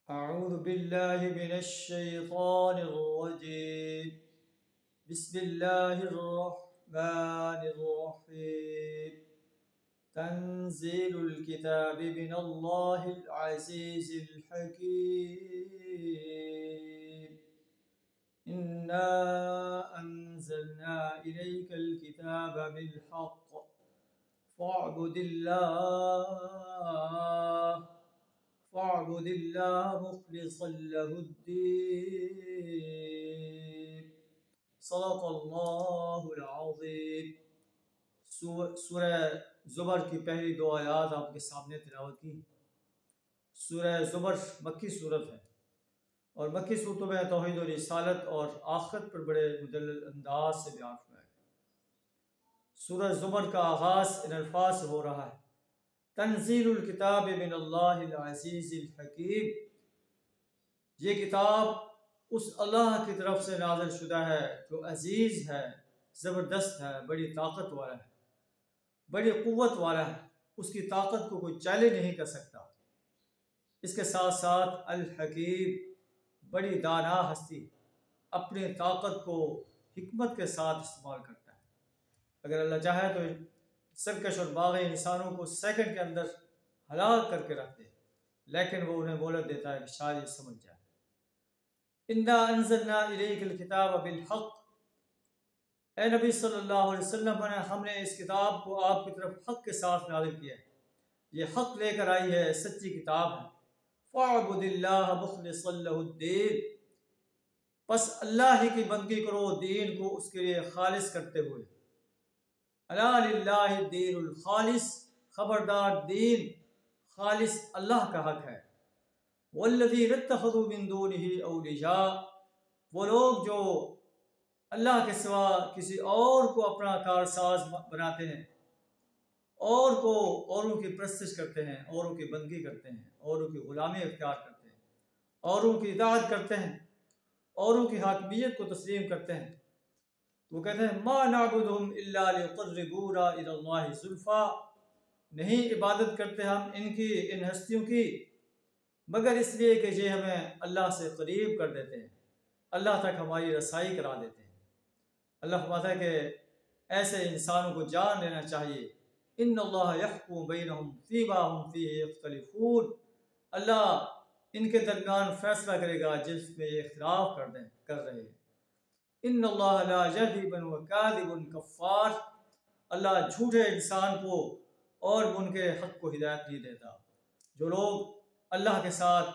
أعوذ بالله من الشيطان الرجيم. بسم الله الرحمن الرحيم. تنزيل الكتاب من الله العزيز الحكيم. إنا أنزلنا إليك الكتاب بالحق فاعبد الله مخلصا له الدين. صدق اللہ العظیم. سورہ زمر کی پہلی دو آیات آپ کے سامنے تلاوت کی. سورہ زمر مکی صورت ہے اور مکی صورتوں میں توحید و رسالت اور آخرت پر بڑے مدلل انداز سے بیان ہوا ہے. سورہ زمر کا آغاز ان الفاظ سے ہو رہا ہے: تنزیل الکتاب من اللہ العزیز الحکیم. یہ کتاب اس اللہ کی طرف سے نازل شدہ ہے جو عزیز ہے، زبردست ہے، بڑی طاقت والا ہے، بڑی قوت والا ہے. اس کی طاقت کو کوئی چیلنج نہیں کر سکتا. اس کے ساتھ ساتھ الحکیم، بڑی دانا ہستی، اپنی طاقت کو حکمت کے ساتھ استعمال کرتا ہے. اگر اللہ چاہے تو سرکش اور باغی انسانوں کو سیکنڈ کے اندر ہلاک کر کے رکھ دے، لیکن وہ انہیں مہلت دیتا ہے کہ شاید یہ سمجھ جائے. انا انزلنا الیک الکتاب بالحق. اے نبی صلی اللہ علیہ وسلم، ہم نے اس کتاب کو آپ کی طرف حق کے ساتھ نازل کیا ہے. یہ حق لے کر آئی ہے، سچی کتاب ہے. فاعبد اللہ مخلصا لہ الدین. پس اللہ ہی کی بندگی کرو، دین کو اس کے لیے خالص کرتے ہوئے. الا للہ الدین الخالص. خبردار، دین خالص اللہ کا حق ہے. والذین اتخذوا من دونہ اولیاء. وہ لوگ جو اللہ کے سوا کسی اور کو اپنا کارساز بناتے ہیں، اوروں کی پرستش کرتے ہیں، اوروں کی بندگی کرتے ہیں، اوروں کی غلامی اختیار کرتے ہیں، اوروں کی اطاعت کرتے ہیں، اوروں کی حاکمیت کو تسلیم کرتے ہیں. وہ کہتے ہیں ما نعبدہم الا لیقربونا الی اللہ زلفیٰ. نہیں عبادت کرتے ہم ان ہستیوں کی مگر اس لیے کہ یہ ہمیں اللہ سے قریب کر دیتے ہیں، اللہ تک ہماری رسائی کرا دیتے ہیں. اللہ فرماتا ہے کہ ایسے انسانوں کو جان لینا چاہیے. ان اللہ یحکم بینہم فیما ہم فیہ یختلفون. اللہ ان کے درمیان فیصلہ کرے گا جس میں یہ اختلاف کر رہے ہیں. ان اللہ لا یہدی من هو کاذب کفار. اللہ جھوٹے انسان کو اور ان کے حق کو ہدایت نہیں دیتا. جو لوگ اللہ کے ساتھ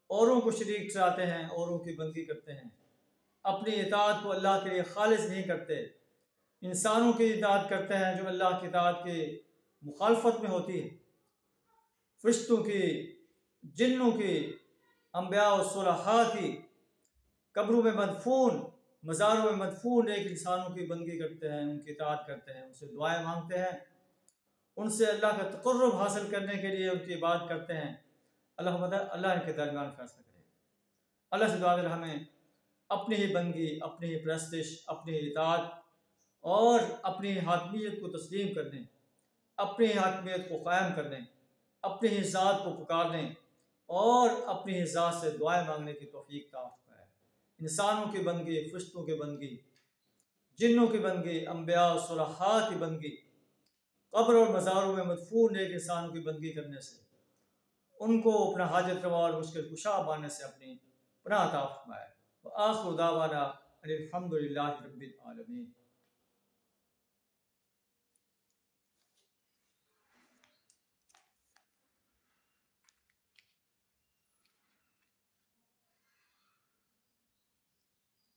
اوروں کو شریک ٹھہراتے ہیں، اوروں کی بندگی کرتے ہیں، اپنی اطاعت کو اللہ کے لیے خالص نہیں کرتے، انسانوں کی اطاعت کرتے ہیں جو اللہ کی اطاعت کی مخالفت میں ہوتی ہے، فرشتوں کی، جنوں کی، انبیاء و صلحاء کی، قبروں میں مدفون، مزاروں میں مدفون ایک انسانوں کی بندگی کرتے ہیں، ان کی اطاعت کرتے ہیں، ان سے دعائیں مانگتے ہیں، ان سے اللہ کا تقرب حاصل کرنے کے لیے ان کی عبادت کرتے ہیں. اللہ ان کے درمیان فیصلہ کرے. اللہ سے دعا کر ہمیں اپنی ہی بندگی، اپنی ہی پرستش، اپنی ہی اطاعت اور اپنی حاکمیت کو تسلیم کرنے، اپنی ہی حاکمیت کو قائم کرنے، اپنی ہی ذات کو پکارنے اور اپنی ہی ذات سے دعائیں مانگنے کی توفیق عطا فرمائے. انسانوں کی بندگی، فرشتوں کی بندگی، جنوں کی بندگی، انبیاء و صلحاء کی بندگی، قبر اور مزاروں میں مدفون ایک انسانوں کی بندگی کرنے سے، ان کو اپنا حاجت روا اور مشکل کشا ماننے سے اپنی پناہ عطا فرمائے. وآخر دعوانا ان الحمد للہ رب العالمین.